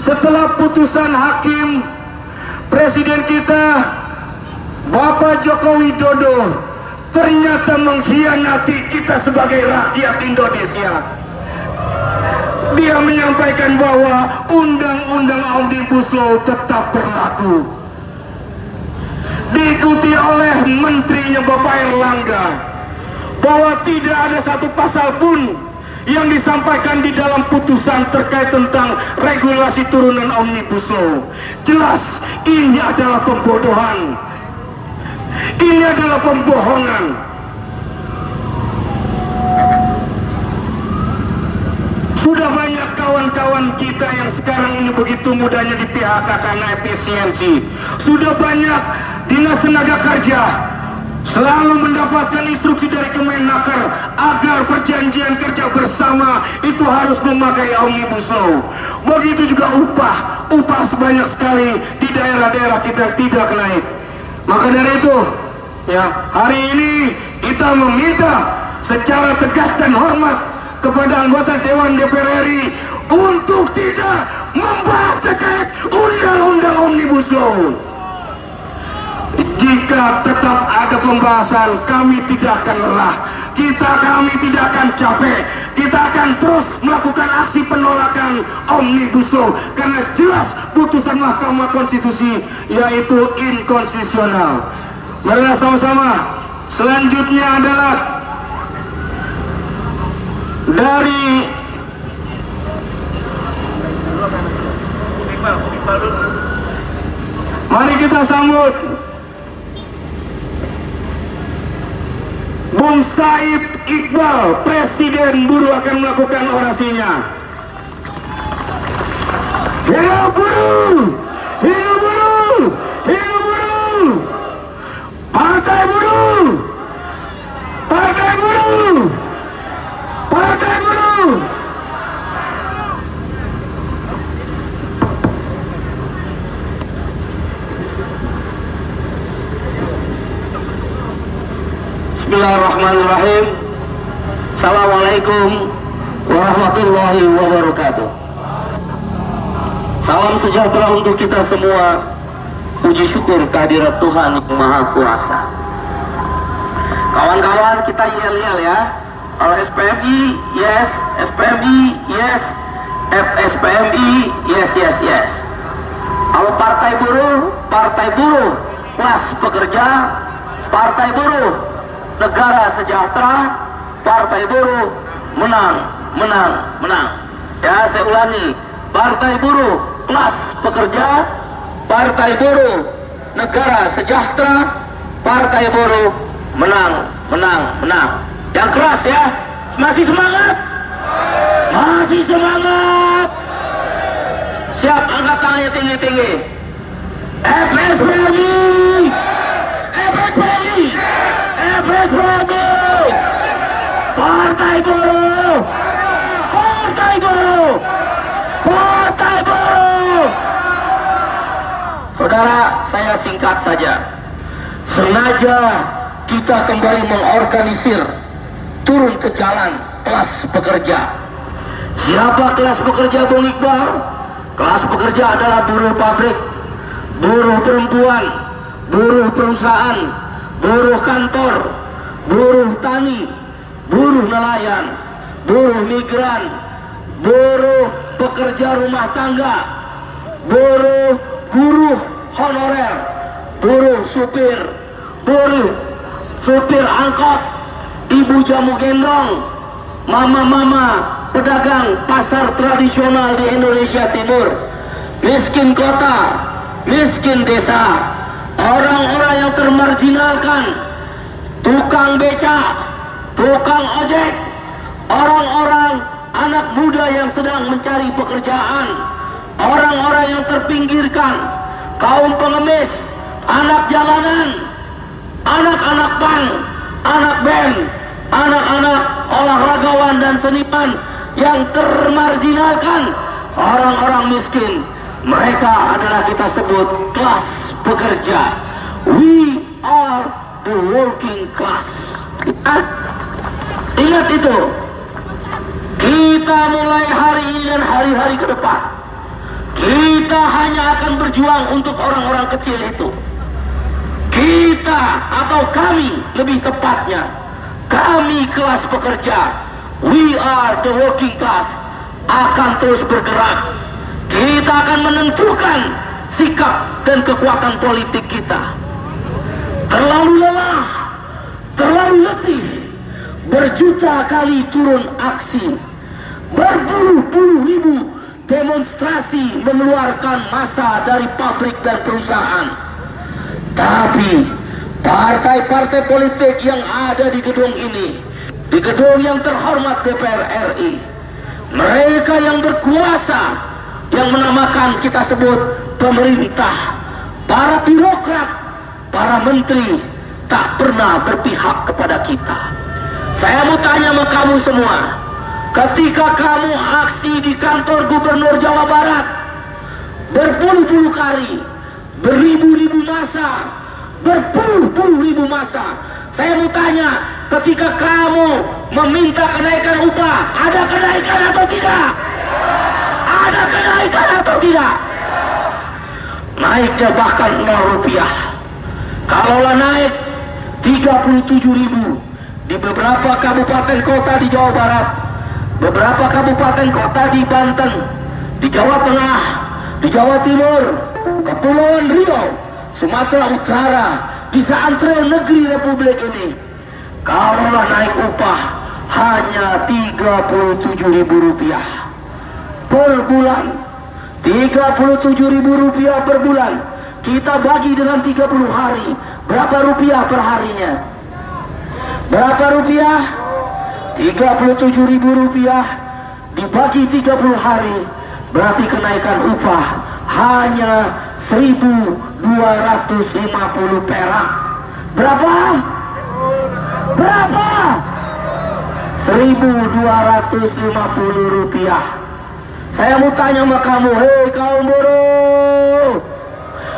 setelah putusan hakim, Presiden kita Bapak Joko Widodo ternyata mengkhianati kita sebagai rakyat Indonesia. Dia menyampaikan bahwa Undang-Undang Omnibus Law tetap berlaku, diikuti oleh menterinya Bapak Erlangga, bahwa tidak ada satu pasal pun yang disampaikan di dalam putusan terkait tentang regulasi turunan Omnibus Law. Jelas ini adalah pembodohan, ini adalah pembohongan. Sudah banyak kawan-kawan kita yang sekarang ini begitu mudahnya di PHK karena efisiensi. Sudah banyak dinas tenaga kerja selalu mendapatkan instruksi dari Kemenaker agar perjanjian kerja bersama itu harus memakai Omnibus Law. Begitu juga upah sebanyak sekali di daerah-daerah kita tidak naik. Maka dari itu, ya, hari ini kita meminta secara tegas dan hormat kepada anggota Dewan DPR RI untuk tidak membahas terkait Undang-Undang Omnibus Law. Jika tetap ada pembahasan, kami tidak akan lelah, kami tidak akan capek, kita akan terus melakukan aksi penolakan Omnibus Law karena jelas putusan Mahkamah Konstitusi yaitu inkonstitusional. Mari sama-sama. Selanjutnya adalah dari mari kita sambut Bung Said Iqbal, Presiden Buruh akan melakukan orasinya. Hidup buruh! Hidup buruh! Hidup buruh! Partai buruh! Partai buruh! Partai buruh! Bismillahirrahmanirrahim. Assalamualaikum warahmatullahi wabarakatuh. Salam sejahtera untuk kita semua. Puji syukur kehadirat Tuhan yang Maha Kuasa. Kawan-kawan, kita yel-yel ya. Kalau SPMI, yes. SPMI, yes. FSPMI, yes, yes, yes. Kalau Partai Buruh, kelas pekerja, Partai Buruh, Negara Sejahtera, Partai Buruh, menang, menang, menang. Ya, saya ulangi. Partai Buruh, kelas pekerja, Partai Buruh, Negara Sejahtera, Partai Buruh, menang, menang, menang. Yang keras ya. Masih semangat? Masih semangat? Siap, angkat tangannya tinggi-tinggi. FSPMI, FSPMI, FSPMI, Partai Buruh, Partai Buruh, Partai Buruh. Saudara, saya singkat saja. Sengaja kita kembali mengorganisir turun ke jalan kelas pekerja. Siapa kelas pekerja, Bung Iqbal? Kelas pekerja adalah buruh pabrik, buruh perempuan, buruh perusahaan, buruh kantor, buruh tani, buruh nelayan, buruh migran, buruh pekerja rumah tangga, buruh honorer, buruh supir, buruh supir angkot, ibu jamu gendong, mama-mama pedagang pasar tradisional di Indonesia Timur, miskin kota, miskin desa, orang-orang yang termarginalkan, tukang becak, tukang ojek, orang-orang anak muda yang sedang mencari pekerjaan, orang-orang yang terpinggirkan, kaum pengemis, anak jalanan, anak-anak pang, anak band, anak-anak olahragawan dan seniman yang termarginalkan, orang-orang miskin. Mereka adalah kita sebut kelas pekerja. We are the working class. Ingat itu. Kita mulai hari ini dan hari-hari ke depan, berjuang untuk orang-orang kecil itu. Kita atau kami, lebih tepatnya kami kelas pekerja, we are the working class, akan terus bergerak. Kita akan menentukan sikap dan kekuatan politik kita. Terlalu lelah, terlalu letih, berjuta kali turun aksi, berpuluh-puluh ribu demonstrasi mengeluarkan massa dari pabrik dan perusahaan. Tapi partai-partai politik yang ada di gedung ini, di gedung yang terhormat DPR RI, mereka yang berkuasa, yang menamakan kita sebut pemerintah, para birokrat, para menteri, tak pernah berpihak kepada kita. Saya mau tanya sama kamu semua, ketika kamu aksi di kantor Gubernur Jawa Barat berpuluh-puluh kali, beribu-ribu massa, berpuluh-puluh ribu massa, saya mau tanya, ketika kamu meminta kenaikan upah, ada kenaikan atau tidak? Ada kenaikan atau tidak? Naiknya bahkan 0 rupiah. Kalaulah naik 37.000 di beberapa kabupaten kota di Jawa Barat, beberapa kabupaten kota di Banten, di Jawa Tengah, di Jawa Timur, Kepulauan Riau, Sumatera Utara, di seantero negeri Republik ini, kalaulah naik upah hanya 37.000 rupiah per bulan, 37.000 rupiah per bulan, kita bagi dengan 30 hari, berapa rupiah per harinya? Berapa rupiah? 37.000 rupiah dibagi 30 hari, berarti kenaikan upah hanya 1.250 perak. Berapa? Berapa? 1.250 rupiah. Saya mau tanya sama kamu, hei kaum buruh,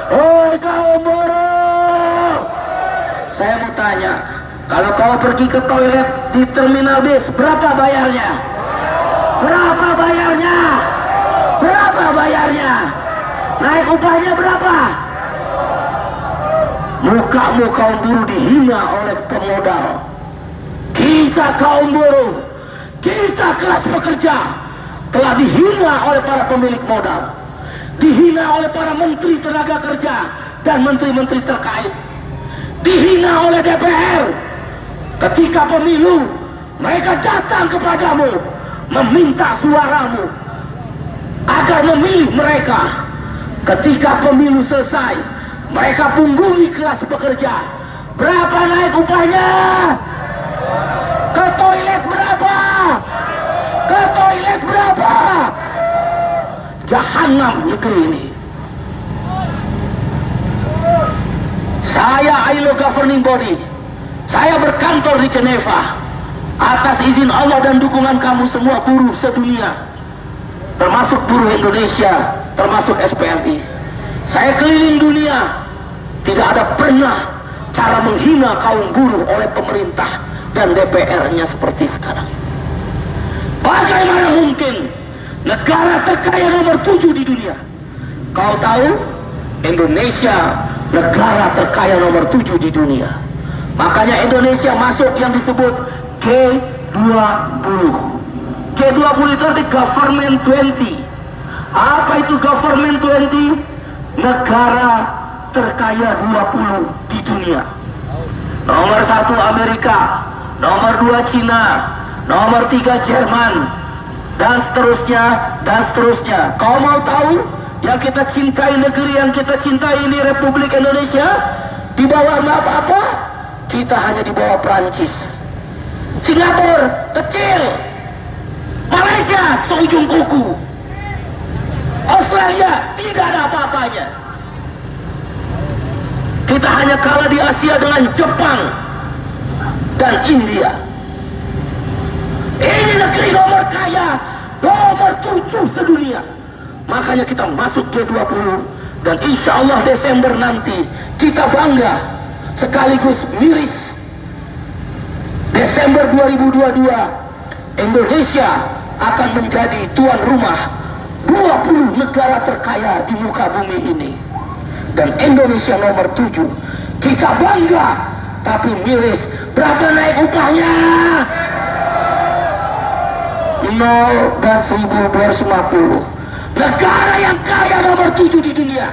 hei kaum buruh, saya mau tanya, kalau kau pergi ke toilet di terminal bis, berapa bayarnya? Berapa bayarnya? Berapa bayarnya? Naik upahnya berapa? Muka-muka kaum buruh dihina oleh pemodal. Kita kaum buruh, kita kelas pekerja, telah dihina oleh para pemilik modal, dihina oleh para menteri tenaga kerja dan menteri-menteri terkait, dihina oleh DPR. Ketika pemilu, mereka datang kepadamu meminta suaramu agar memilih mereka. Ketika pemilu selesai, mereka punggungi kelas pekerja. Berapa naik upahnya? Ke toilet berapa? Ke toilet berapa? Jahanam negeri ini. Saya ILO governing body, saya berkantor di Geneva atas izin Allah dan dukungan kamu semua buruh sedunia, termasuk buruh Indonesia, termasuk SPMI. Saya keliling dunia, tidak ada pernah cara menghina kaum buruh oleh pemerintah dan DPR-nya seperti sekarang. Bagaimana mungkin negara terkaya nomor 7 di dunia? Kau tahu, Indonesia negara terkaya nomor 7 di dunia. Makanya Indonesia masuk yang disebut G20. G20 itu arti Government 20. Apa itu Government 20? Negara terkaya 20 di dunia. Nomor 1 Amerika, nomor 2 Cina, nomor 3 Jerman, dan seterusnya, dan seterusnya. Kau mau tahu yang kita cintai, negeri yang kita cintai ini, Republik Indonesia, di bawah map apa? Kita hanya di bawah Prancis. Singapura kecil, Malaysia seujung kuku, Australia tidak ada apa-apanya. Kita hanya kalah di Asia dengan Jepang dan India. Ini negeri nomor kaya, nomor 7 sedunia. Makanya kita masuk G20, dan insya Allah Desember nanti kita bangga sekaligus miris. Desember 2022 Indonesia akan menjadi tuan rumah 20 negara terkaya di muka bumi ini, dan Indonesia nomor 7. Kita bangga, tapi miris. Berapa naik upahnya? 0 dan 1.250. Negara yang kaya nomor 7 di dunia,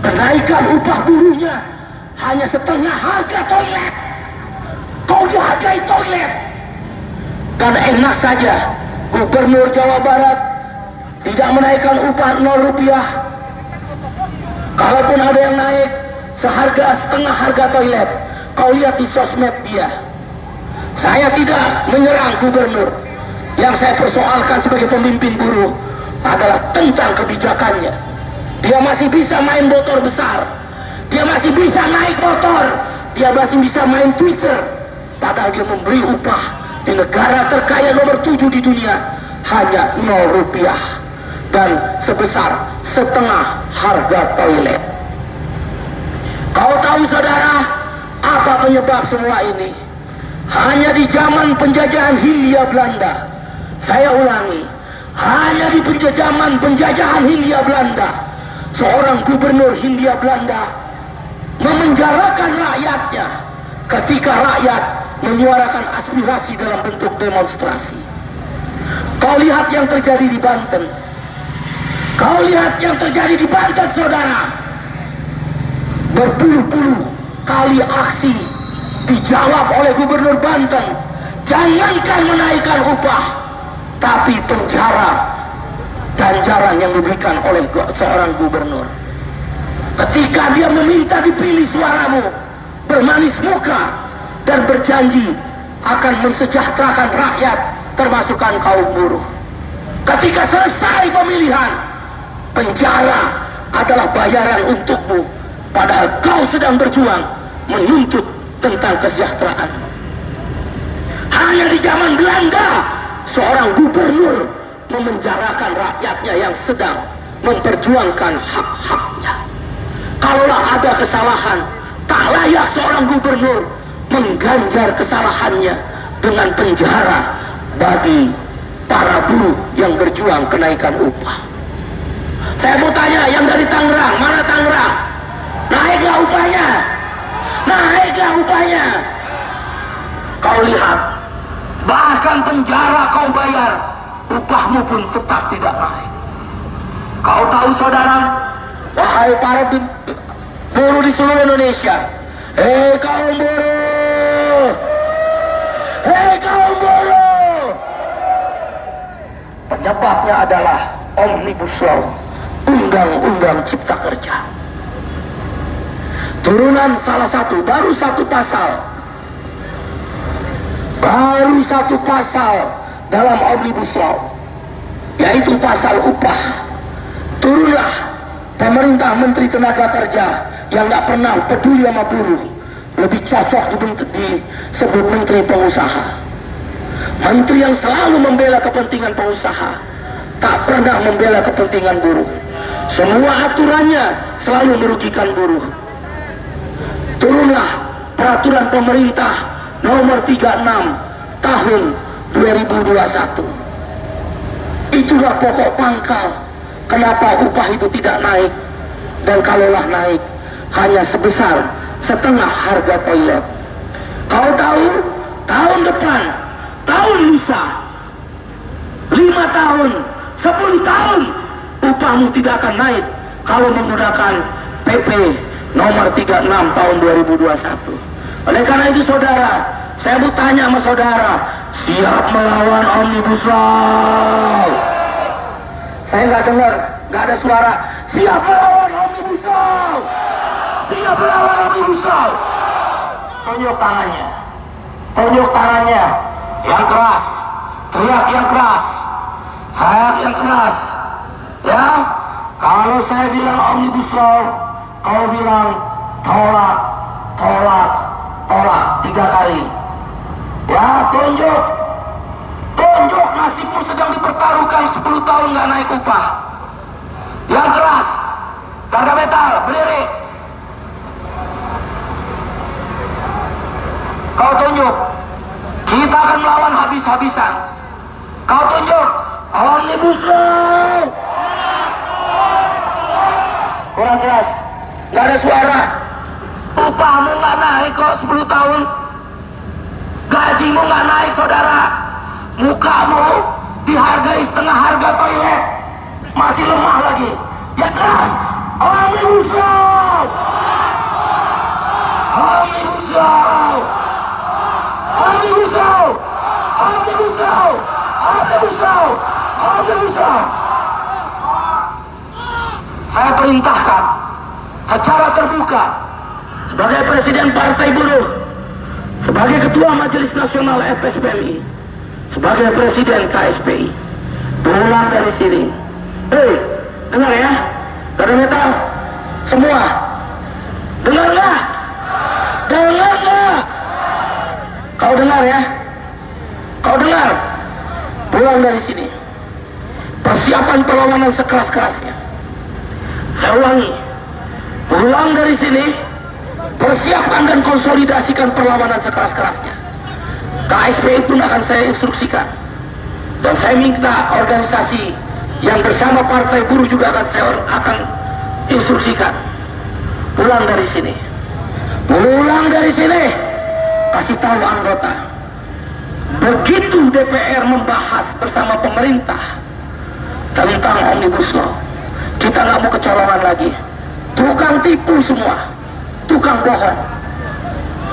kenaikan upah buruhnya hanya setengah harga toilet. Kau dihargai toilet. Dan enak saja Gubernur Jawa Barat tidak menaikkan upah 0 rupiah. Kalaupun ada yang naik seharga setengah harga toilet, kau lihat di sosmed dia. Saya tidak menyerang gubernur. Yang saya persoalkan sebagai pemimpin buruh adalah tentang kebijakannya. Dia masih bisa main motor besar, dia masih bisa naik motor, dia masih bisa main Twitter, padahal dia memberi upah di negara terkaya nomor 7 di dunia hanya 0 rupiah dan sebesar setengah harga toilet. Kau tahu saudara, apa penyebab semua ini? Hanya di zaman penjajahan Hindia Belanda. Saya ulangi, hanya di zaman penjajahan Hindia Belanda, seorang gubernur Hindia Belanda memenjarakan rakyatnya ketika rakyat menyuarakan aspirasi dalam bentuk demonstrasi. Kau lihat yang terjadi di Banten. Kau lihat yang terjadi di Banten, saudara. Berpuluh-puluh kali aksi dijawab oleh gubernur Banten. Jangankan menaikkan upah, tapi penjara ganjaran yang diberikan oleh seorang gubernur. Ketika dia meminta dipilih suaramu, bermanis muka dan berjanji akan mensejahterakan rakyat, termasukkan kaum buruh. Ketika selesai pemilihan, penjara adalah bayaran untukmu, padahal kau sedang berjuang menuntut tentang kesejahteraan. Hanya di zaman Belanda, seorang gubernur memenjarakan rakyatnya yang sedang memperjuangkan hak-haknya. Kalaulah ada kesalahan, tak layak seorang gubernur mengganjar kesalahannya dengan penjara bagi para buruh yang berjuang kenaikan upah. Saya mau tanya, yang dari Tangerang, mana Tangerang? Naik gak upahnya? Naik gak upahnya? Kau lihat, bahkan penjara kau bayar, upahmu pun tetap tidak naik. Kau tahu saudara, wahai para buruh di seluruh Indonesia, hei kaum buruh, hei kaum buruh, penyebabnya adalah Omnibus Law, Undang-Undang Cipta Kerja. Turunan salah satu, baru satu pasal dalam Omnibus Law, yaitu pasal upah. Turunlah pemerintah Menteri Tenaga Kerja yang nggak pernah peduli sama buruh, lebih cocok disebut Menteri Pengusaha. Menteri yang selalu membela kepentingan pengusaha, tak pernah membela kepentingan buruh. Semua aturannya selalu merugikan buruh. Turunlah peraturan pemerintah nomor 36 tahun 2021. Itulah pokok pangkal kenapa upah itu tidak naik, dan kalaulah naik hanya sebesar setengah harga toilet. Kau tahu, tahun depan, tahun lusa, 5 tahun, 10 tahun upahmu tidak akan naik kalau menggunakan PP nomor 36 tahun 2021. Oleh karena itu saudara, saya mau tanya sama saudara, siap melawan Omnibus Law? Saya nggak dengar, nggak ada suara. Siap melawan Omnibus Law? Siap melawan Omnibus Law? Tunjuk tangannya, tunjuk tangannya yang keras, teriak yang keras, teriak yang keras. Ya, kalau saya bilang Omnibus Law, kau bilang tolak, tolak, tolak 3 kali. Ya, tunjuk, tunjuk nasibmu sedang dipertaruhkan 10 tahun nggak naik upah. Yang keras, garda metal, berdiri. Kau tunjuk, kita akan melawan habis-habisan. Kau tunjuk, Omnibus Omnibus Law. Kurang keras, nggak ada suara. Upahmu nggak naik kok 10 tahun. Gajimu nggak naik saudara. Mukamu dihargai setengah harga toilet. Masih lemah lagi. Ya keras. Omnibus Law. Omnibus Law. Omnibus Law. Omnibus Law. Omnibus Law. Omnibus Law. Saya perintahkan secara terbuka sebagai Presiden Partai Buruh, sebagai Ketua Majelis Nasional FSPMI, sebagai Presiden KSPI, pulang dari sini. Hei, dengar ya, dari metal semua, dengar nggak? Dengar nggak? Kau dengar ya? Kau dengar? Pulang dari sini. Persiapan perlawanan sekeras-kerasnya. Saya ulangi, pulang dari sini, persiapkan dan konsolidasikan perlawanan sekeras-kerasnya. KSPI pun akan saya instruksikan, dan saya minta organisasi yang bersama Partai Buruh juga akan instruksikan. Pulang dari sini, pulang dari sini, kasih tahu anggota, begitu DPR membahas bersama pemerintah tentang Omnibus Law, kita nggak mau kecolongan lagi. Tukang tipu semua, tukang bohong.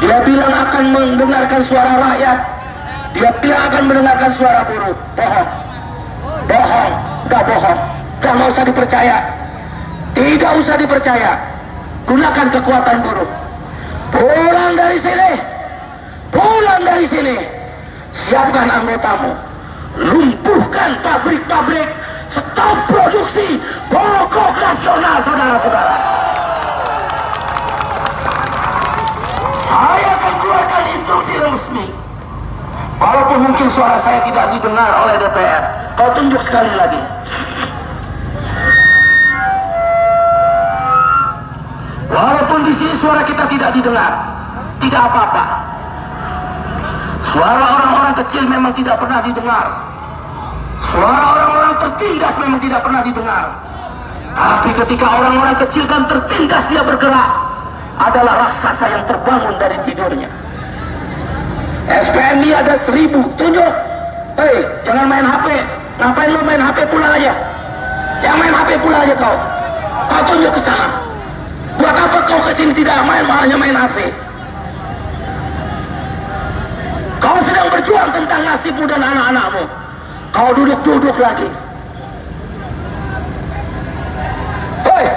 Dia bilang akan mendengarkan suara rakyat, dia bilang akan mendengarkan suara buruh. Bohong, bohong, udah bohong, udah nggak usah dipercaya, tidak usah dipercaya. Gunakan kekuatan buruh. Pulang dari sini, pulang dari sini. Siapkan anggotamu, lumpuhkan pabrik-pabrik, stop produksi pokok nasional, saudara-saudara. Saya akan keluarkan instruksi resmi. Walaupun mungkin suara saya tidak didengar oleh DPR, kau tunjuk sekali lagi. Walaupun di sini suara kita tidak didengar, tidak apa-apa. Suara orang-orang kecil memang tidak pernah didengar. Suara orang-orang tertindas memang tidak pernah didengar. Tapi ketika orang-orang kecil dan tertindas dia bergerak, adalah raksasa yang terbangun dari tidurnya. SPMI ada 1000, tunjuk. Hei, jangan main HP. Ngapain lo main HP, pulang aja. Yang main HP pulang aja kau. Kau tunjuk ke sana. Buat apa kau kesini tidak main, malahnya main HP? Kau sedang berjuang tentang nasibmu dan anak-anakmu. Kau duduk-duduk lagi. Hei,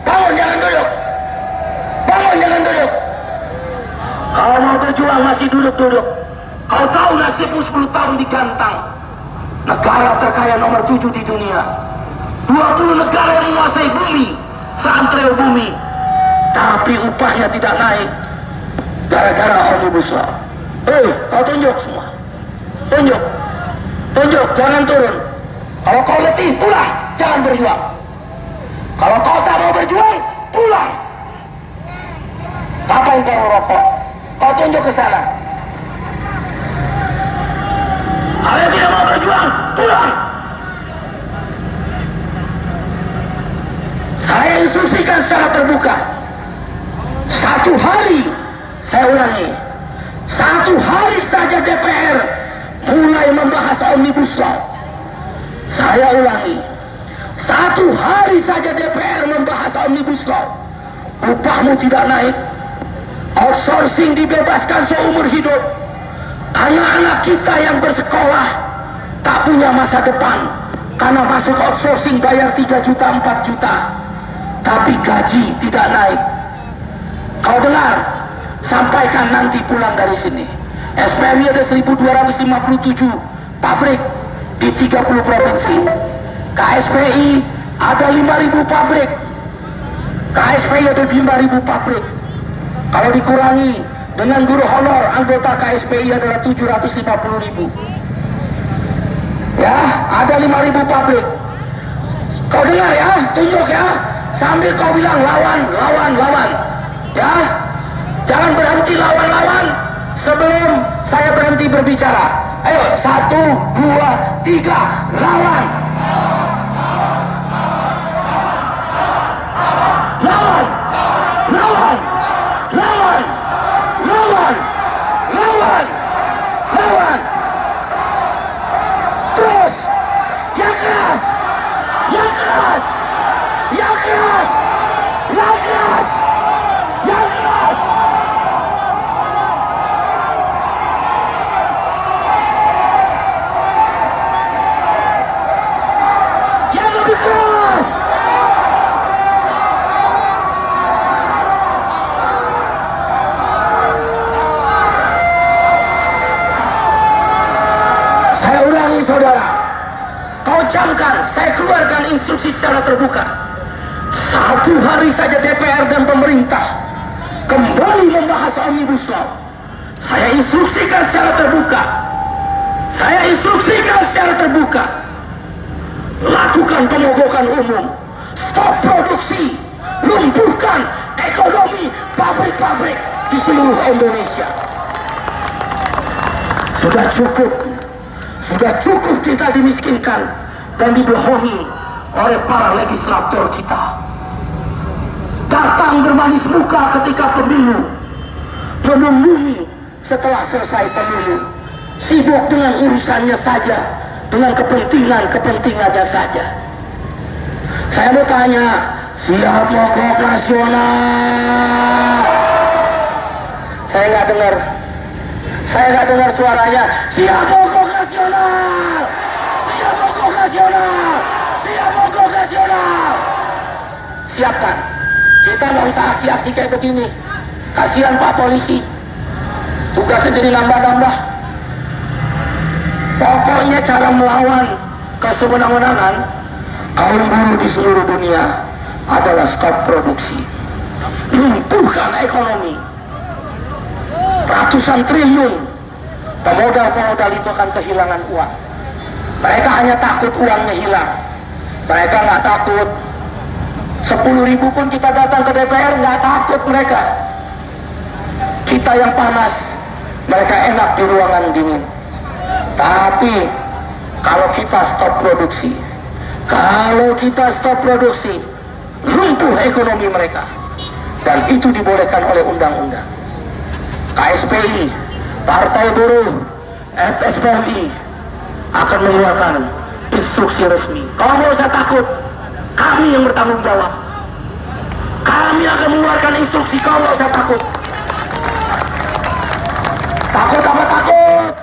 bangun, jangan duduk. Bangun, jangan duduk. Kau mau berjuang masih duduk-duduk. Kau tahu nasibmu 10 tahun digantang. Negara terkaya nomor 7 di dunia. 20 negara yang menguasai bumi, seantero bumi. Tapi upahnya tidak naik gara-gara Omnibus Law. Hei, kau tunjuk semua. Tunjuk. Tunjuk, jangan turun. Kalau kau letih, pulang, jangan berjuang. Kalau kau tak mau berjuang, pulang. Apa yang kau merokok? Kau tunjuk ke sana. Kalau yang tidak mau berjuang, pulang. Saya instruksikan secara terbuka. 1 hari, saya ulangi, 1 hari saja DPR mulai membahas Omnibus Law. Saya ulangi, 1 hari saja DPR membahas Omnibus Law. Upahmu tidak naik, outsourcing dibebaskan seumur hidup. Anak-anak kita yang bersekolah tak punya masa depan karena masuk outsourcing bayar 3 juta, 4 juta, tapi gaji tidak naik. Kau dengar, sampaikan nanti pulang dari sini. SPMI ada 1257 pabrik di 30 provinsi. KSPI ada 5000 pabrik. KSPI ada 5000 pabrik. Kalau dikurangi dengan guru honor, anggota KSPI adalah 750.000. Ya, ada 5000 pabrik. Kau dengar ya, tunjuk ya, sambil kau bilang lawan, lawan, lawan. Ya, jangan berhenti lawan-lawan sebelum saya berhenti berbicara. Ayo, 1, 2, 3, lawan. Lawan, lawan, lawan, lawan, lawan, lawan. Terus, yang keras, yang keras, yang keras, yang keras, yang keras. Yang lebih keras. Saya ulangi saudara, kau camkan, saya keluarkan instruksi secara terbuka. 1 hari saja DPR dan pemerintah kembali membahas Omnibus Law. Saya instruksikan secara terbuka. Saya instruksikan secara terbuka. Lakukan pemogokan umum. Stop produksi. Lumpuhkan ekonomi pabrik-pabrik di seluruh Indonesia. Sudah cukup. Sudah cukup kita dimiskinkan dan dibohongi oleh para legislator kita. Datang bermanis muka ketika pemilu, menunggu setelah selesai pemilu, sibuk dengan urusannya saja, dengan kepentingannya saja. Saya mau tanya, siap mogok nasional? Saya nggak dengar suaranya. Siap mogok nasional, siap mogok nasional, siap mogok nasional. Siapkan. Kita nggak usah aksi-aksi kayak begini. Kasihan Pak Polisi, tugasnya jadi nambah-nambah. Pokoknya cara melawan kesewenang-wenangan kaum buruh di seluruh dunia adalah stop produksi, lumpuhkan ekonomi. Ratusan triliun pemodal-pemodal itu akan kehilangan uang. Mereka hanya takut uangnya hilang. Mereka nggak takut 10.000 pun kita datang ke DPR, nggak takut mereka. Kita yang panas, mereka enak di ruangan dingin. Tapi kalau kita stop produksi, lumpuh ekonomi mereka. Dan itu dibolehkan oleh undang-undang. KSPI, Partai Buruh, FSPMI akan mengeluarkan instruksi resmi. Kalau nggak usah takut, kami yang bertanggung jawab. Kami akan mengeluarkan instruksi, kau nggak usah takut. Takut apa takut?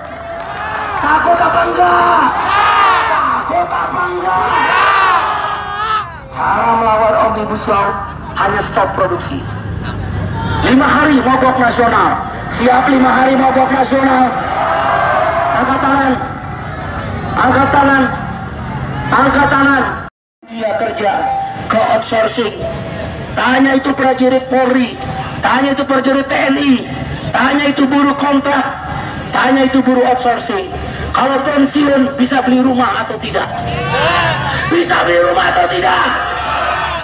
Takut apa enggak? Takut apa enggak? Cara melawan Omnibus Law hanya stop produksi. 5 hari mogok nasional. Siap 5 hari mogok nasional. Angkat tangan. Angkat tangan. Angkat tangan. Dia kerja ke outsourcing. Tanya itu prajurit Polri, tanya itu prajurit TNI, tanya itu buruh kontrak, tanya itu buruh outsourcing. Kalau pensiun bisa beli rumah atau tidak? Bisa beli rumah atau tidak?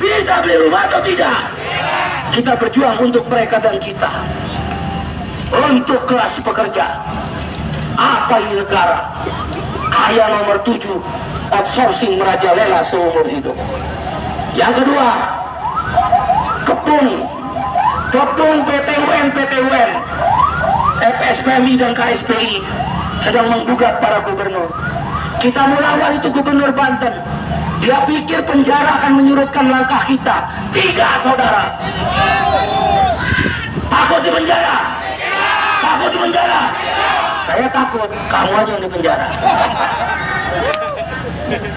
Bisa beli rumah atau tidak? Kita berjuang untuk mereka dan kita. Untuk kelas pekerja. Apa ini negara? Kaya nomor 7, outsourcing merajalela seumur hidup. Yang kedua, kepung PT-UN, FSPMI dan KSPI sedang menggugat para gubernur. Kita melawan itu gubernur Banten. Dia pikir penjara akan menyurutkan langkah kita. Tidak, saudara. Takut di penjara? Takut di penjara? Saya takut, kamu aja yang di penjara.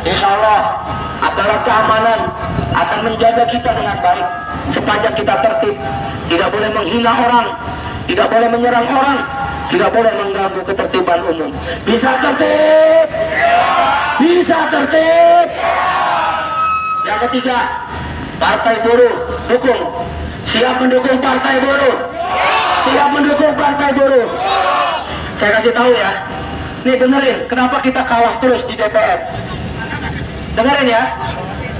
Insya Allah aparat keamanan akan menjaga kita dengan baik sepanjang kita tertib. Tidak boleh menghina orang, tidak boleh menyerang orang, tidak boleh mengganggu ketertiban umum. Bisa tertib? Bisa tertib? Yang ketiga, Partai Buruh dukung. Siap mendukung Partai Buruh? Siap mendukung Partai Buruh? Saya kasih tahu ya, nih dengerin, kenapa kita kalah terus di DPR? Dengerin ya,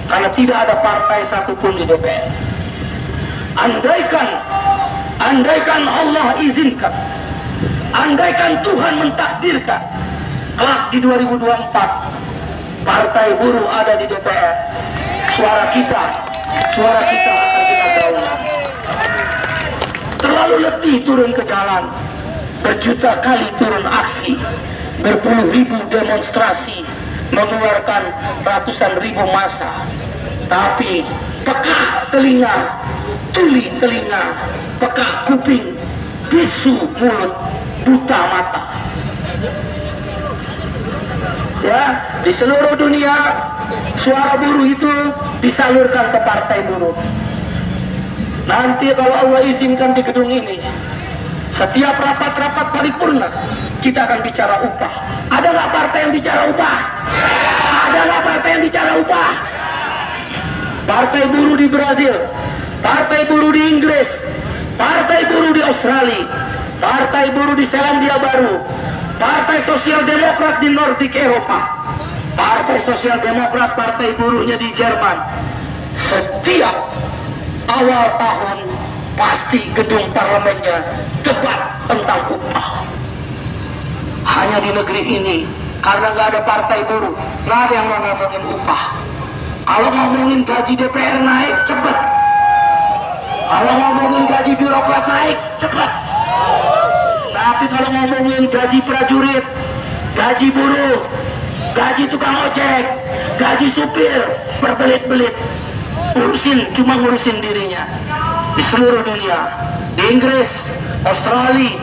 karena tidak ada partai satupun di DPR. Andaikan Allah izinkan, andaikan Tuhan mentakdirkan, kelak di 2024 Partai Buruh ada di DPR, suara kita akan kita gaungkan. Terlalu letih turun ke jalan, berjuta kali turun aksi, berpuluh ribu demonstrasi, mengeluarkan ratusan ribu massa. Tapi peka telinga, tuli telinga, peka kuping, bisu mulut, buta mata. Ya, di seluruh dunia suara buruh itu disalurkan ke Partai Buruh. Nanti kalau Allah izinkan di gedung ini, setiap rapat-rapat paripurna kita akan bicara upah. Ada nggak partai yang bicara upah? Ada nggak partai yang bicara upah? Partai buruh di Brazil, partai buruh di Inggris, partai buruh di Australia, partai buruh di Selandia Baru, partai sosial demokrat di Nordik Eropa, partai sosial demokrat partai buruhnya di Jerman. Setiap awal tahun pasti gedung parlemennya debat tentang upah. Hanya di negeri ini, karena nggak ada partai buruh, nggak ada yang mau ngomongin upah. Kalau ngomongin gaji DPR naik, cepet. Kalau ngomongin gaji birokrat naik, cepet. Tapi kalau ngomongin gaji prajurit, gaji buruh, gaji tukang ojek, gaji supir, berbelit-belit, cuma ngurusin dirinya. Di seluruh dunia, di Inggris, Australia,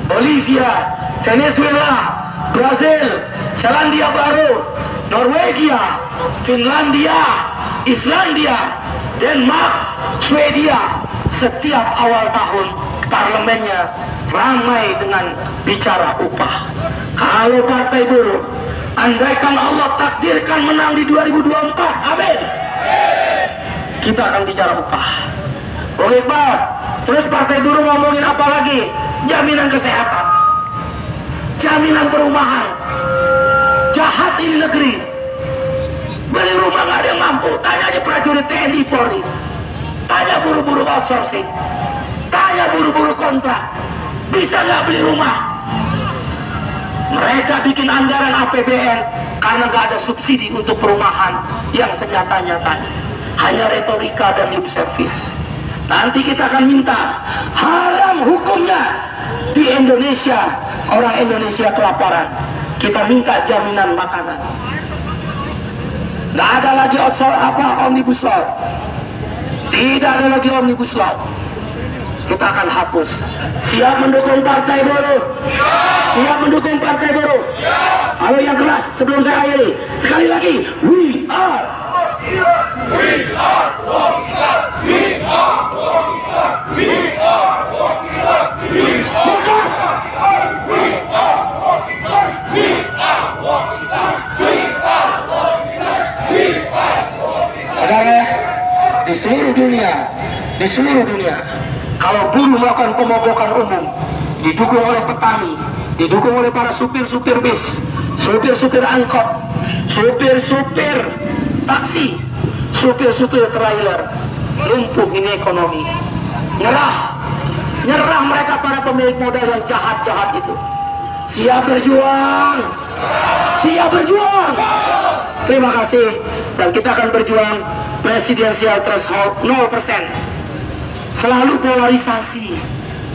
Bolivia, Venezuela, Brazil, Selandia Baru, Norwegia, Finlandia, Islandia, Denmark, Swedia, setiap awal tahun parlemennya ramai dengan bicara upah. Kalau Partai Buruh, andaikan Allah takdirkan menang di 2024, amin, kita akan bicara upah. Bung Iqbal, terus Partai Buruh ngomongin apa lagi? Jaminan kesehatan, jaminan perumahan. Jahat ini negeri. Beli rumah nggak ada yang mampu. Tanya aja prajurit TNI Polri, tanya buru-buru outsourcing, tanya buru-buru kontrak, bisa nggak beli rumah? Mereka bikin anggaran APBN karena nggak ada subsidi untuk perumahan yang senyata-nyatanya, hanya retorika dan lip service. Nanti kita akan minta haram hukumnya di Indonesia, orang Indonesia kelaparan. Kita minta jaminan makanan. Nggak ada lagi omnibus law. Tidak ada lagi omnibus law. Kita akan hapus. Siap mendukung Partai Buruh? Siap mendukung Partai Buruh? Halo yang keras sebelum saya akhiri. Sekali lagi, we are. We are working class. We are working class. We are working class. We are working class. We are working class. We are working class. We are working class. Saudara, di seluruh dunia, kalau buruh melakukan pemogokan umum, didukung oleh petani, didukung oleh para supir-supir bis, supir-supir angkot, supir-supir taksi, supir-supir trailer, lumpuh ini ekonomi. Nyerah mereka para pemilik modal yang jahat-jahat itu. Siap berjuang, siap berjuang. Terima kasih, dan kita akan berjuang. Presidensial threshold 0%. Selalu polarisasi,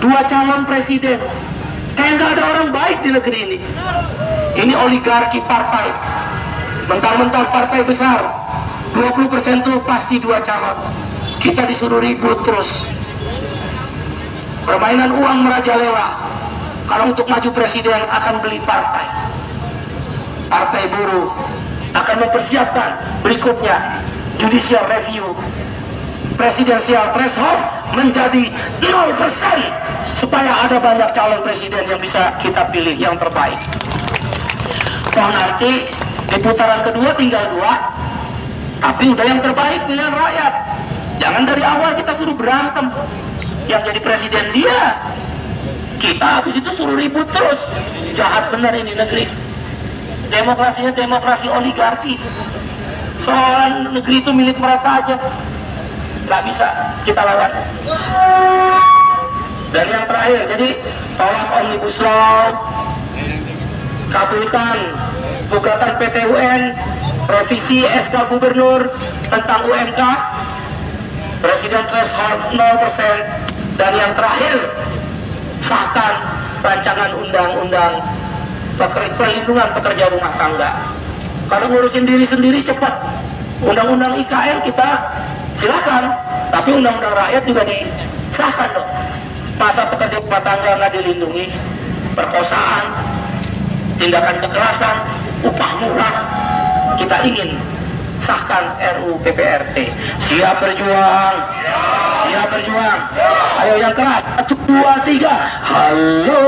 dua calon presiden, kayak nggak ada orang baik di negeri ini. Ini oligarki partai. Mentang-mentang partai besar, 20% tuh pasti dua calon. Kita disuruh ribut terus. Permainan uang merajalela. Kalau untuk maju presiden akan beli partai. Partai Buruh akan mempersiapkan berikutnya judicial review. Presidensial threshold menjadi 0% supaya ada banyak calon presiden yang bisa kita pilih yang terbaik. Kalau nanti di putaran kedua tinggal 2, tapi udah yang terbaik pilihan rakyat. Jangan dari awal kita suruh berantem. Yang jadi presiden dia, kita habis itu suruh ribut terus. Jahat benar ini negeri. Demokrasinya demokrasi oligarki. Soal negeri itu milik mereka aja, nggak bisa kita lawan. Dan yang terakhir, jadi tolak omnibus law, kabulkan gugatan PT UN, revisi SK Gubernur tentang UMK, Presiden threshold 0%, dan yang terakhir sahkan rancangan undang-undang perlindungan pekerja rumah tangga. Kalau ngurusin diri sendiri cepat, undang-undang IKN kita silakan, tapi undang-undang rakyat juga disahkan dong. Masa pekerja rumah tangga nggak dilindungi? Perkosaan, tindakan kekerasan, upah murah. Kita ingin sahkan RUU PPRT. Siap berjuang, siap berjuang. Ayo yang keras, 1, 2, 3. Halo.